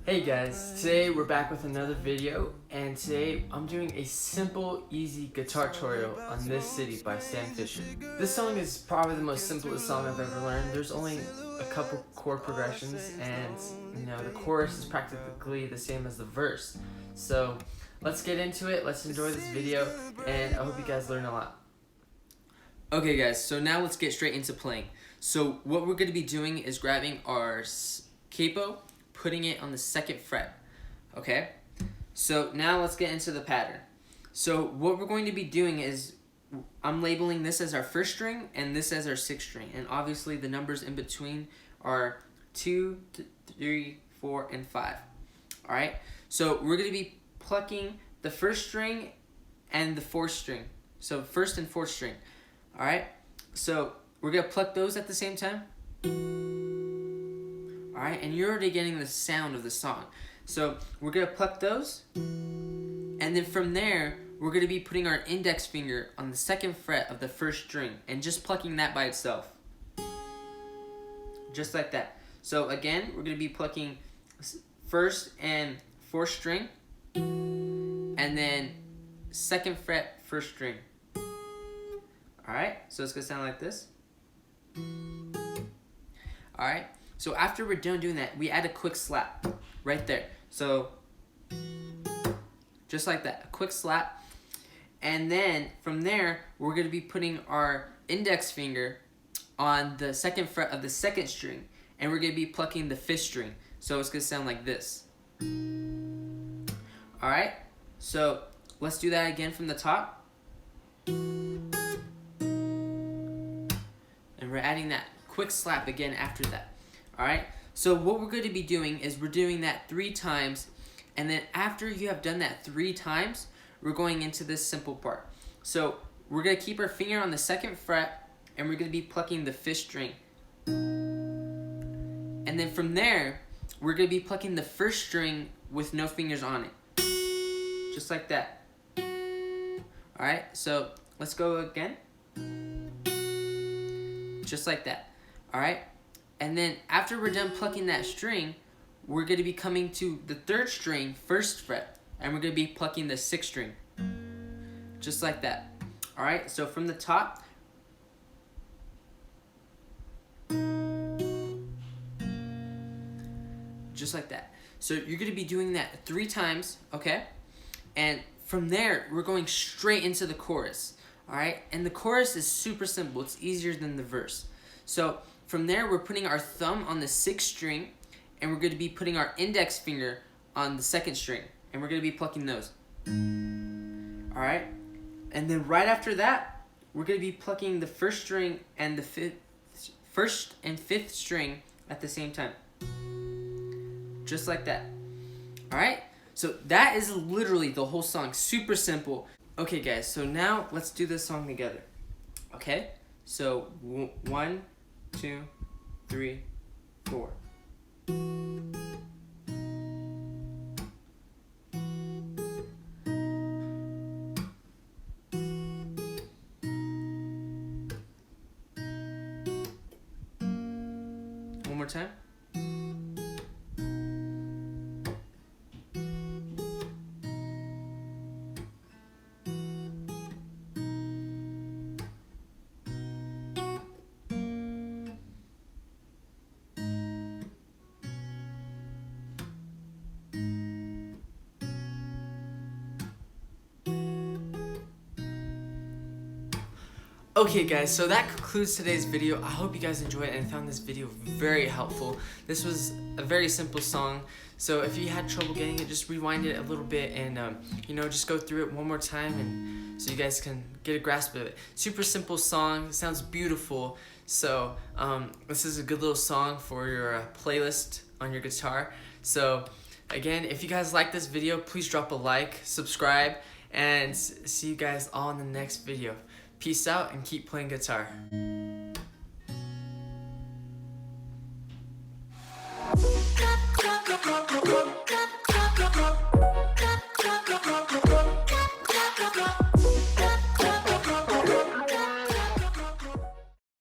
Hey guys, today we're back with another video, and today I'm doing a simple, easy guitar tutorial on This City by Fischer. This song is probably the most simplest song I've ever learned. There's only a couple chord progressions, and the chorus is practically the same as the verse. So let's get into it, let's enjoy this video, and I hope you guys learn a lot. Okay guys, so now let's get straight into playing. So what we're going to be doing is grabbing our CAPO, putting it on the 2nd fret, okay? So now let's get into the pattern. So what we're going to be doing is, I'm labeling this as our 1st string and this as our 6th string, and obviously the numbers in between are 2, 3, 4, and 5, alright? So we're going to be plucking the 1st string and the 4th string, so 1st and 4th string, alright? So we're going to pluck those at the same time. Alright, and you're already getting the sound of the song. So we're going to pluck those, and then from there, we're going to be putting our index finger on the 2nd fret of the 1st string, and just plucking that by itself. Just like that. So again, we're going to be plucking 1st and 4th string, and then 2nd fret, 1st string. Alright, so it's going to sound like this. Alright. So after we're done doing that, we add a quick slap right there. So just like that, a quick slap. And then from there, we're going to be putting our index finger on the 2nd fret of the 2nd string, and we're going to be plucking the 5th string. So it's going to sound like this. Alright, so let's do that again from the top. And we're adding that quick slap again after that. Alright, so what we're going to be doing is we're doing that 3 times, and then after you have done that 3 times, we're going into this simple part. So we're going to keep our finger on the 2nd fret, and we're going to be plucking the 5th string. And then from there, we're going to be plucking the 1st string with no fingers on it. Just like that. Alright, so let's go again. Just like that. Alright? And then after we're done plucking that string, we're going to be coming to the 3rd string, 1st fret, and we're going to be plucking the 6th string. Just like that. Alright, so from the top, just like that. So you're going to be doing that 3 times, okay? And from there, we're going straight into the chorus. Alright, and the chorus is super simple. It's easier than the verse. So from there, we're putting our thumb on the 6th string, and we're going to be putting our index finger on the 2nd string, and we're going to be plucking those. Alright, and then right after that, we're going to be plucking the 1st string and the 1st and 5th string at the same time. Just like that. Alright, so that is literally the whole song. Super simple. Okay guys, so now let's do this song together. Okay, so 1, 2, 3, 4. One more time. Okay guys, so that concludes today's video. I hope you guys enjoyed it and found this video very helpful. This was a very simple song, so if you had trouble getting it, just rewind it a little bit and just go through it one more time, and so you guys can get a grasp of it. Super simple song, it sounds beautiful, so this is a good little song for your playlist on your guitar. So again, if you guys like this video, please drop a like, subscribe, and see you guys all in the next video. Peace out and keep playing guitar.